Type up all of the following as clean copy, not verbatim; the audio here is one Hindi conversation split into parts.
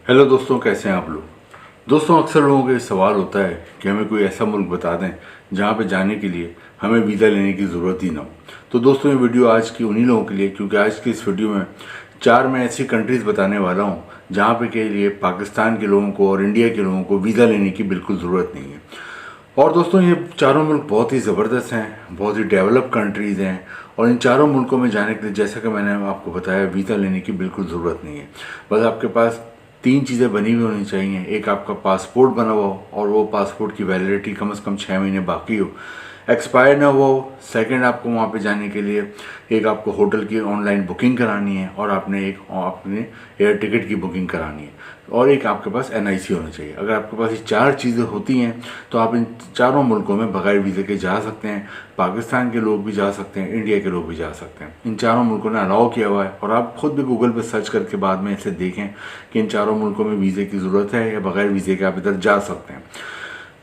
हेलो दोस्तों, कैसे हैं आप लोग। दोस्तों, अक्सर लोगों का ये सवाल होता है कि हमें कोई ऐसा मुल्क बता दें जहाँ पे जाने के लिए हमें वीज़ा लेने की ज़रूरत ही ना हो। तो दोस्तों, ये वीडियो आज की उन्हीं लोगों के लिए, क्योंकि आज की इस वीडियो में 4 मैं ऐसी कंट्रीज़ बताने वाला हूँ जहाँ पे के लिए पाकिस्तान के लोगों को और इंडिया के लोगों को वीज़ा लेने की बिल्कुल ज़रूरत नहीं है। और दोस्तों, ये चारों मुल्क बहुत ही ज़बरदस्त हैं, बहुत ही डेवलप कंट्रीज़ हैं। और इन चारों मुल्कों में जाने के लिए, जैसा कि मैंने आपको बताया, वीज़ा लेने की बिल्कुल ज़रूरत नहीं है। बस आपके पास 3 चीज़ें बनी हुई होनी चाहिए। एक, आपका पासपोर्ट बना हुआ हो और वो पासपोर्ट की वैलिडिटी कम से कम 6 महीने बाकी हो, एक्सपायर ना हुआ हो। सेकंड, आपको वहाँ पे जाने के लिए एक आपको होटल की ऑनलाइन बुकिंग करानी है और आपने एक अपने एयर टिकट की बुकिंग करानी है, और एक आपके पास एनआईसी होना चाहिए। अगर आपके पास ये 4 चीज़ें होती हैं तो आप इन चारों मुल्कों में बगैर वीज़े के जा सकते हैं। पाकिस्तान के लोग भी जा सकते हैं, इंडिया के लोग भी जा सकते हैं। इन चारों मुल्कों ने अलाउ किया हुआ है, और आप खुद भी गूगल पर सर्च करके बाद में इसे देखें कि इन चारों मुल्कों में वीज़े की ज़रूरत है या बगैर वीज़े के आप इधर जा सकते हैं।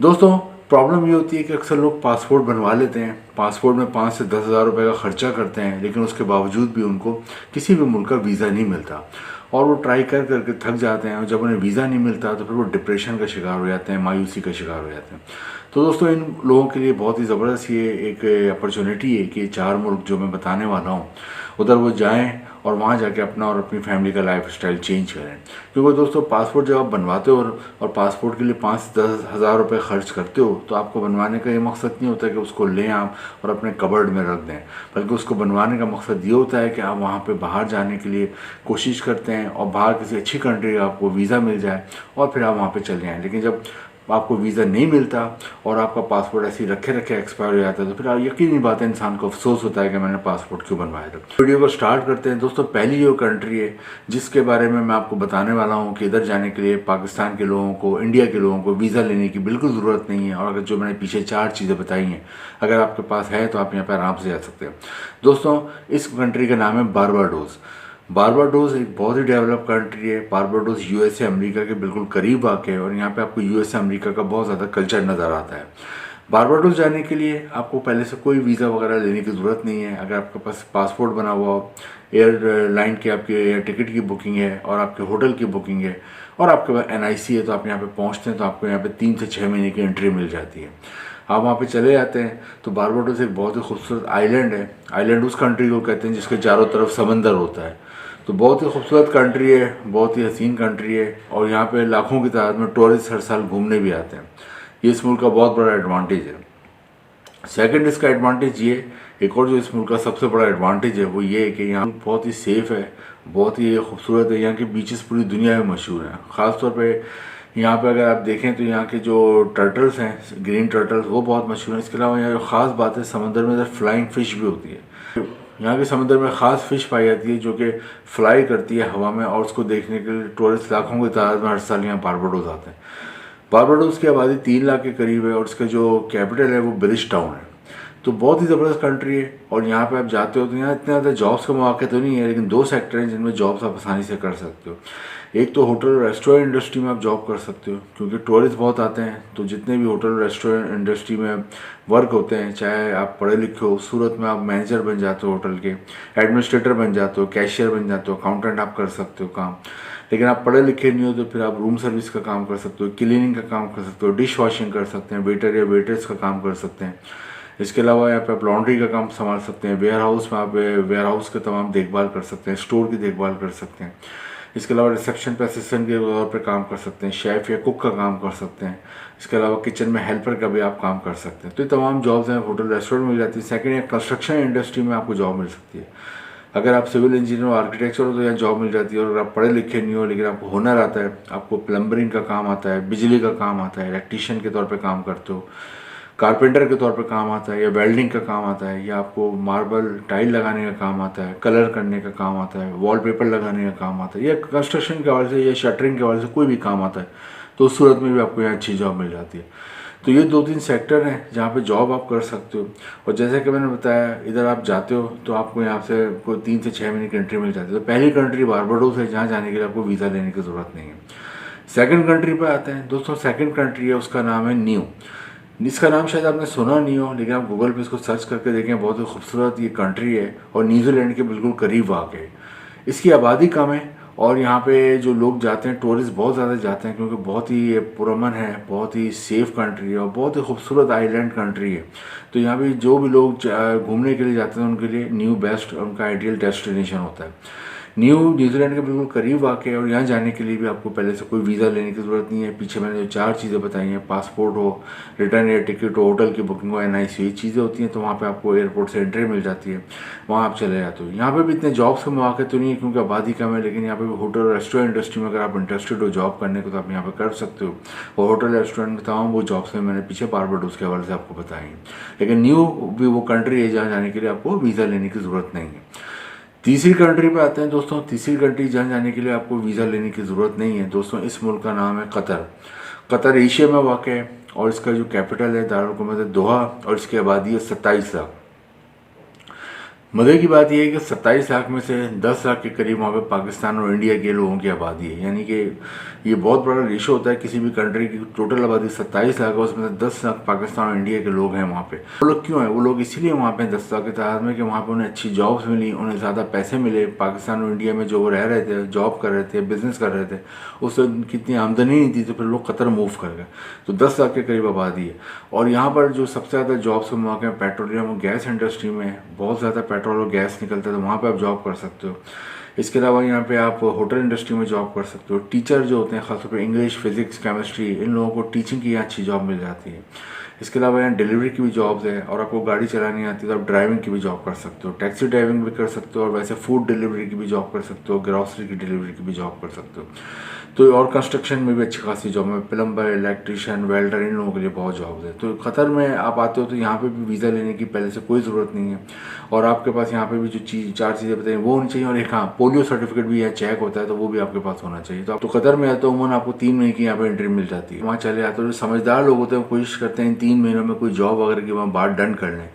दोस्तों, प्रॉब्लम ये होती है कि अक्सर लोग पासपोर्ट बनवा लेते हैं, पासपोर्ट में 5 से 10 हज़ार रुपये का खर्चा करते हैं, लेकिन उसके बावजूद भी उनको किसी भी मुल्क का वीज़ा नहीं मिलता, और वो ट्राई कर करके थक जाते हैं। और जब उन्हें वीज़ा नहीं मिलता तो फिर वो डिप्रेशन का शिकार हो जाते हैं, मायूसी का शिकार हो जाते हैं। तो दोस्तों, इन लोगों के लिए बहुत ही ज़बरदस्त ये एक अपॉर्चुनिटी है कि 4 मुल्क जो मैं बताने वाला हूँ उधर वो जाएं और वहाँ जाके अपना और अपनी फैमिली का लाइफ स्टाइल चेंज करें। क्योंकि दोस्तों, पासपोर्ट जब आप बनवाते हो और पासपोर्ट के लिए 5 से 10 हज़ार रुपये खर्च करते हो, तो आपको बनवाने का ये मकसद नहीं होता कि उसको लें आप और अपने कबर्ड में रख दें, बल्कि उसको बनवाने का मकसद ये होता है कि आप वहाँ पे बाहर जाने के लिए कोशिश करते हैं और बाहर किसी अच्छी कंट्री का आपको वीज़ा मिल जाए और फिर आप वहाँ पे चले आएँ। लेकिन जब आपको वीज़ा नहीं मिलता और आपका पासपोर्ट ऐसे ही रखे रखे एक्सपायर हो जाता है, तो फिर यकीनी बात है, इंसान को अफसोस होता है कि मैंने पासपोर्ट क्यों बनवाया था। वीडियो को स्टार्ट करते हैं। दोस्तों, पहली जो कंट्री है जिसके बारे में मैं आपको बताने वाला हूँ कि इधर जाने के लिए पाकिस्तान के लोगों को, इंडिया के लोगों को वीज़ा लेने की बिल्कुल ज़रूरत नहीं है, और अगर जो मैंने पीछे 4 चीज़ें बताई हैं अगर आपके पास है तो आप यहाँ पर आराम से जा सकते हैं। दोस्तों, इस कंट्री का नाम है बारबाडोस। बारबाडोस एक बहुत ही डेवलप कंट्री है। बारबाडोस यूएसए अमेरिका के बिल्कुल करीब आके है, और यहाँ पे आपको यूएसए अमेरिका का बहुत ज़्यादा कल्चर नज़र आता है। बारबाडोस जाने के लिए आपको पहले से कोई वीज़ा वगैरह लेने की ज़रूरत नहीं है। अगर आपके पास पासपोर्ट बना हुआ हो, एयरलाइन की आपके एयर टिकट की बुकिंग है और आपके होटल की बुकिंग है और आपके पास एनआईसी है, तो आप यहाँ पे पहुँचते हैं तो आपको यहाँ पे 3 से 6 महीने की एंट्री मिल जाती है। आप वहाँ पे चले जाते हैं तो बारबाडोस एक बहुत ही खूबसूरत आइलैंड है। आइलैंड उस कंट्री को कहते हैं जिसके चारों तरफ समंदर होता है। तो बहुत ही खूबसूरत कंट्री है, बहुत ही हसीन कंट्री है, और यहाँ पे लाखों की तादाद में टूरिस्ट हर साल घूमने भी आते हैं। ये इस मुल्क का बहुत बड़ा एडवांटेज है। सेकंड, इसका एडवांटेज ये, एक और जो इस मुल्क का सबसे बड़ा एडवांटेज है वो ये है कि यहाँ बहुत ही सेफ़ है, बहुत ही खूबसूरत है। यहाँ के बीचेस पूरी दुनिया में मशहूर हैं। ख़ासतौर पे यहाँ पे अगर आप देखें तो यहाँ के जो टर्टल्स हैं, ग्रीन टर्टल्स, वो बहुत मशहूर हैं। इसके अलावा यहाँ जो ख़ास बात है, समंदर में इधर फ्लाइंग फ़िश भी होती है। यहाँ के समुद्र में ख़ास फ़िश पाई जाती है जो कि फ्लाई करती है हवा में, और उसको देखने के लिए टूरिस्ट लाखों की तादाद में हर साल यहाँ बारबाडोस आते हैं। बारबाडोस की आबादी 3 लाख के करीब है, और उसका जो कैपिटल है वो ब्रिज टाउन है। तो बहुत ही ज़बरदस्त कंट्री है। और यहाँ पे आप जाते हो तो यहाँ इतने ज़्यादा जॉब्स के मौके तो नहीं है, लेकिन 2 सेक्टर हैं जिनमें जॉब्स आप आसानी से कर सकते हो। एक तो होटल रेस्टोरेंट इंडस्ट्री में आप जॉब कर सकते हो, क्योंकि टूरिस्ट बहुत आते हैं। तो जितने भी होटल रेस्टोरेंट इंडस्ट्री में वर्क होते हैं, चाहे आप पढ़े लिखे हो, सूरत में आप मैनेजर बन जाते हो, होटल के एडमिनिस्ट्रेटर बन जाते हो, कैशियर बन जाते हो, अकाउंटेंट आप कर सकते हो काम। लेकिन आप पढ़े लिखे नहीं हो तो फिर आप रूम सर्विस का काम कर सकते हो, क्लीनिंग का काम कर सकते हो, डिश वॉशिंग कर सकते हैं, वेटर या वेटर्स का काम कर सकते हैं। इसके अलावा यहाँ पे आप लॉन्ड्री का काम संभाल सकते हैं, वेयर हाउस में आप वेयर हाउस के तमाम देखभाल कर सकते हैं, स्टोर की देखभाल कर सकते हैं। इसके अलावा रिसेप्शन पे असिस्टेंट के तौर पे काम कर सकते हैं, शेफ़ या कुक का काम कर सकते हैं। इसके अलावा किचन में हेल्पर का भी आप काम कर सकते हैं। तो ये तमाम जॉब्स हैं होटल रेस्टोरेंट में मिल जाती है। सेकंड, या कंस्ट्रक्शन इंडस्ट्री में आपको जॉब मिल सकती है। अगर आप सिविल इंजीनियर और आर्किटेक्चर हो तो यहाँ जॉब मिल जाती है। और अगर आप पढ़े लिखे नहीं हो लेकिन आपको हुनर आता है, आपको प्लम्बरिंग का काम आता है, बिजली का काम आता है, इलेक्ट्रीशियन के तौर पर काम करते हो, कारपेंटर के तौर पे काम आता है, या वेल्डिंग का काम आता है, या आपको मार्बल टाइल लगाने का काम आता है, कलर करने का काम आता है, वॉलपेपर लगाने का काम आता है, या कंस्ट्रक्शन के हवाले से या शटरिंग के हवाले से कोई भी काम आता है, तो उस सूरत में भी आपको यहाँ अच्छी जॉब मिल जाती है। तो ये 2-3 सेक्टर हैं जहाँ पे जॉब आप कर सकते हो। और जैसे कि मैंने बताया, इधर आप जाते हो तो आपको यहाँ से कोई 3 से 6 महीने की एंट्री मिल जाती है। तो पहली कंट्री बारबाडोस है जहाँ जाने के लिए आपको वीज़ा लेने की ज़रूरत नहीं है। सेकंड कंट्री पे आते हैं दोस्तों। सेकंड कंट्री है, उसका नाम है न्यू। इसका नाम शायद आपने सुना नहीं हो, लेकिन आप गूगल पे इसको सर्च करके देखें, बहुत ही खूबसूरत ये कंट्री है और न्यूजीलैंड के बिल्कुल करीब वाक़ है। इसकी आबादी कम है और यहाँ पे जो लोग जाते हैं, टूरिस्ट बहुत ज़्यादा जाते हैं, क्योंकि बहुत ही ये पुरअमन है, बहुत ही सेफ़ कंट्री है और बहुत ही खूबसूरत आइलैंड कंट्री है। तो यहाँ पे जो भी लोग घूमने के लिए जाते हैं उनके लिए न्यू बेस्ट उनका आइडियल डेस्टिनेशन होता है। न्यूजीलैंड के बिल्कुल करीब वाक़ है और यहाँ जाने के लिए भी आपको पहले से कोई वीज़ा लेने की ज़रूरत नहीं है। पीछे मैंने जो 4 चीज़ें बताई हैं, पासपोर्ट हो, रिटर्न एयर टिकट हो, होटल की बुकिंग हो, NIC, ये चीज़ें होती हैं, तो वहाँ पे आपको एयरपोर्ट से एंट्री मिल जाती है, वहाँ आप चले जाते हो। यहाँ पे भी इतने जॉब्स के मौके तो नहीं है क्योंकि आबादी कम है, लेकिन यहाँ पे भी होटल और रेस्टोरेंट इंडस्ट्री में अगर आप इंटरेस्टेड हो जॉब करने को तो आप यहाँ पर कर सकते हो। और होटल रेस्टोरेंट में तमाम वो जॉब्स में मैंने पीछे बारबाडोस के हवाले से आपको बताई हैं। लेकिन न्यू भी वो कंट्री है जहाँ जाने के लिए आपको वीज़ा लेने की ज़रूरत नहीं है। तीसरी कंट्री पे आते हैं दोस्तों। तीसरी कंट्री जहाँ जाने के लिए आपको वीज़ा लेने की ज़रूरत नहीं है दोस्तों। इस मुल्क का नाम है कतर। कतर एशिया में वाक़ है और इसका जो कैपिटल है दारुल हुकूमत है दोहा और इसकी आबादी है 27 लाख। मज़े की बात यह है कि 27 लाख में से 10 लाख के करीब वहाँ पे पाकिस्तान और इंडिया के लोगों की आबादी है, यानी कि ये बहुत बड़ा रेशो होता है। किसी भी कंट्री की टोटल आबादी 27 लाख है, उसमें से 10 लाख पाकिस्तान और इंडिया के लोग हैं वहाँ पे। वो लोग क्यों हैं? वो लोग इसीलिए वहाँ पे 10 लाख की तादाद में कि वहाँ पे उन्हें अच्छी जॉब्स मिली, उन्हें ज़्यादा पैसे मिले। पाकिस्तान और इंडिया में जो वो रह रहे थे, जॉब कर रहे थे, बिजनेस कर रहे थे, उससे उनकी इतनी आमदनी नहीं थी, तो फिर लोग कतर मूव कर गए। तो 10 लाख के करीब आबादी है और यहाँ पर जो सबसे ज़्यादा जॉब्स के मौके हैं पेट्रोलियम और गैस इंडस्ट्री में, बहुत ज़्यादा पेट्रोल और गैस निकलता है, तो वहाँ पे आप जॉब कर सकते हो। इसके अलावा यहाँ पे आप होटल इंडस्ट्री में जॉब कर सकते हो। टीचर जो होते हैं खासतौर पे इंग्लिश, फिजिक्स, केमिस्ट्री, इन लोगों को टीचिंग की यहाँ अच्छी जॉब मिल जाती है। इसके अलावा यहाँ डिलीवरी की भी जॉब्स है और आपको गाड़ी चलानी आती है तो आप ड्राइविंग की भी जॉब कर सकते हो, टैक्सी ड्राइविंग भी कर सकते हो और वैसे फूड डिलीवरी की भी जॉब कर सकते हो, ग्रॉसरी की डिलीवरी की भी जॉब कर सकते हो। तो और कंस्ट्रक्शन में भी अच्छी खासी जॉब है, प्लम्बर, इलेक्ट्रीशियन, वेल्डर, इन लोगों के लिए बहुत जॉब्स है। तो कतर में आप आते हो तो यहाँ पे भी वीज़ा लेने की पहले से कोई ज़रूरत नहीं है और आपके पास यहाँ पे भी जो 4 चीज़ें बताई वो होनी चाहिए। और एक हाँ, पोलियो सर्टिफिकेट भी यहाँ चेक होता है तो वो भी आपके पास होना चाहिए। तो आप तो कतर में आते हो उमूमन आपको 3 महीने की यहाँ पे एंट्री मिल जाती है। वहाँ चले आते हो, जो समझदार लोग होते हैं वो कोशिश करते हैं इन 3 महीनों में कोई जॉब वगैरह की वहाँ बात डन कर लें।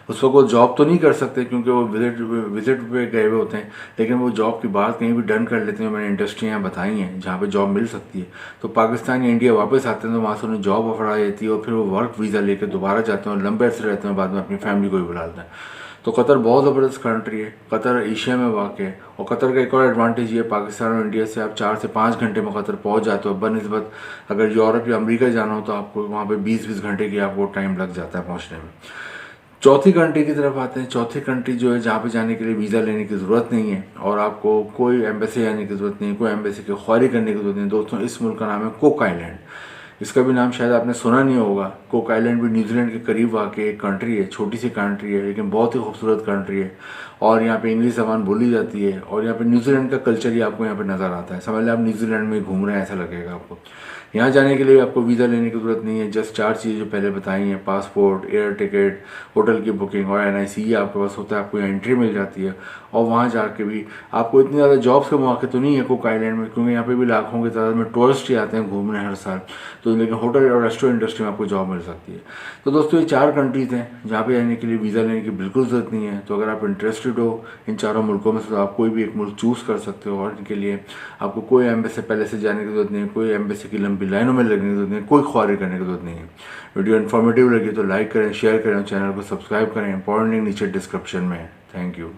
उस वक्त वो जॉब तो नहीं कर सकते क्योंकि वो विजिट पे गए हुए होते हैं, लेकिन वो जॉब की बात कहीं भी डन कर लेते हैं। मैंने इंडस्ट्रियाँ बताई हैं जहाँ पे जॉब मिल सकती है। तो पाकिस्तान या इंडिया वापस आते हैं तो वहाँ से उन्हें जॉब ऑफर आ जाती है और फिर वो वर्क वीज़ा लेकर दोबारा जाते हैं और लंबे अरसे रहते हैं, बाद में अपनी फैमिली को भी बुलाते हैं। तो कतर बहुत ज़बरदस्त कंट्री है। कतर एशिया में वाक़ है और कतर का एक और एडवांटेज ये, पाकिस्तान और इंडिया से आप 4 से 5 घंटे में कतर पहुंच जाते हो। बनिस्बत अगर यूरोप या अमेरिका जाना हो तो आपको वहाँ पे 20-20 घंटे की आपको टाइम लग जाता है पहुँचने में। चौथी कंट्री की तरफ आते हैं। चौथी कंट्री जो है जहाँ पे जाने के लिए वीज़ा लेने की ज़रूरत नहीं है और आपको कोई एम्बेसी जाने की ज़रूरत नहीं है, कोई एम्बेसी की ख्वारी करने की ज़रूरत नहीं है दोस्तों। इस मुल्क का नाम है कुक आइलैंड। इसका भी नाम शायद आपने सुना नहीं होगा। कुक आइलैंड भी न्यूजीलैंड के करीब वाक़ एक कंट्री है, छोटी सी कंट्री है लेकिन बहुत ही खूबसूरत कंट्री है और यहाँ पे इंग्लिश ज़बान बोली जाती है और यहाँ पे न्यूजीलैंड का कल्चर ही आपको यहाँ पे नज़र आता है। समझ लें आप न्यूजीलैंड में घूम रहे हैं ऐसा लगेगा आपको। यहाँ जाने के लिए आपको वीज़ा लेने की ज़रूरत नहीं है। जस्ट 4 चीज़ें जो पहले बताई हैं, पासपोर्ट, एयर टिकट, होटल की बुकिंग और NIC, ये आपके पास होता है। आपको यहाँ एंट्री मिल जाती है और वहाँ जाके भी आपको इतनी ज़्यादा जॉब्स के मौके तो नहीं है कुक आइलैंड में, क्योंकि यहाँ पे भी लाखों की तादाद में टूरिस्ट ही आते हैं घूमने हर साल। तो लेकिन होटल और रेस्टोरेंट इंडस्ट्री में आपको जॉब मिल सकती है। तो दोस्तों ये 4 कंट्रीज़ हैं जहाँ पे जाने के लिए वीज़ा लेने की बिल्कुल ज़रूरत नहीं है। तो अगर आप इंटरेस्टेड हो इन चारों मुल्कों में से तो आप कोई भी एक मुल्क चूज़ कर सकते हो और इनके लिए आपको कोई एम्बेसी पहले से जाने की ज़रूरत नहीं है, कोई एम्बेसी की लंबी लाइनों में लगने की ज़रूरत नहीं है, कोई ख्वारी करने की ज़रूरत नहीं है। वीडियो इन्फॉर्मेटिव लगी तो लाइक करें, शेयर करें, चैनल को सब्सक्राइब करें। इंपॉर्टेंट लिंक नीचे डिस्क्रिप्शन में है। Thank you.